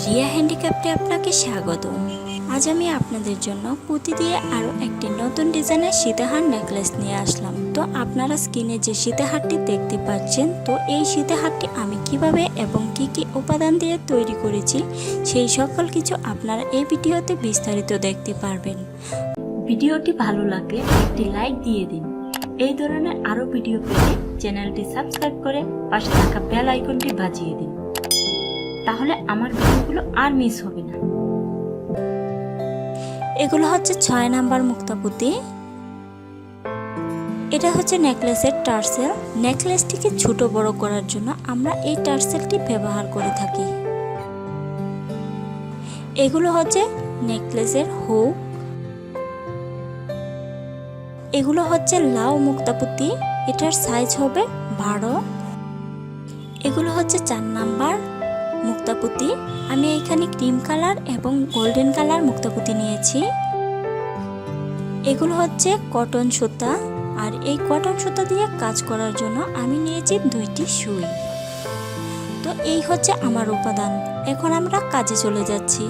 রিয়া হ্যান্ডিক্রাফটে আপনাকে স্বাগত। আজ আমি আপনাদের জন্য পুঁতি দিয়ে আরও একটি নতুন ডিজাইনের সীতাহার নেকলেস নিয়ে আসলাম। তো আপনারা স্ক্রিনে যে সীতাহারটি দেখতে পাচ্ছেন, তো এই সীতাহারটি আমি কিভাবে এবং কি কি উপাদান দিয়ে তৈরি করেছি সেই সকল কিছু আপনারা এই ভিডিওতে বিস্তারিত দেখতে পারবেন। ভিডিওটি ভালো লাগলে একটি লাইক দিয়ে দিন। এই ধরনের আরও ভিডিও পেতে চ্যানেলটি সাবস্ক্রাইব করে পাশে থাকা বেল আইকনটি বাজিয়ে দিন, তাহলে আমার ভিডিওগুলো আর মিস হবে না। এগুলো হচ্ছে 6 নাম্বার মুক্তাপুতি। এটা হচ্ছে নেকলেসের টার্সেল। নেকলেসটিকে ছোট বড় করার জন্য আমরা এই টার্সেলটি ব্যবহার করে থাকি। এগুলো হচ্ছে নেকলেসের হুক। এগুলো হচ্ছে লাউ মুক্তাপুতি, এটার সাইজ হবে 12। এগুলো হচ্ছে 4 নাম্বার মুক্তাপুতি। আমি এখানে ক্রিম কালার এবং গোল্ডেন কালার মুক্তাপুতি নিয়েছি। এগুলো হচ্ছে কটন সুতা, আর এই কটন সুতা দিয়ে কাজ করার জন্য আমি নিয়েছি 2টি সুই। তো এই হচ্ছে আমার উপাদান। এখন আমরা কাজে চলে যাচ্ছি।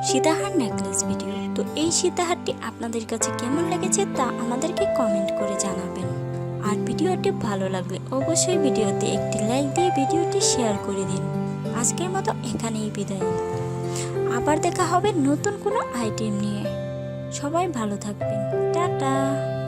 সীতাহার নেকলেস ভিডিও। তো এই সীতাহারটি আপনাদের কাছে কেমন লেগেছে তা আমাদেরকে কমেন্ট করে জানাবেন। আর ভিডিওটি ভালো লাগলে অবশ্যই ভিডিওতে একটি লাইক দিয়ে ভিডিওটি শেয়ার করে দিন। আজকের মতো এখানেই বিদায়। আবার দেখা হবে নতুন কোনো আইটেম নিয়ে। সবাই ভালো থাকবেন। টাটা।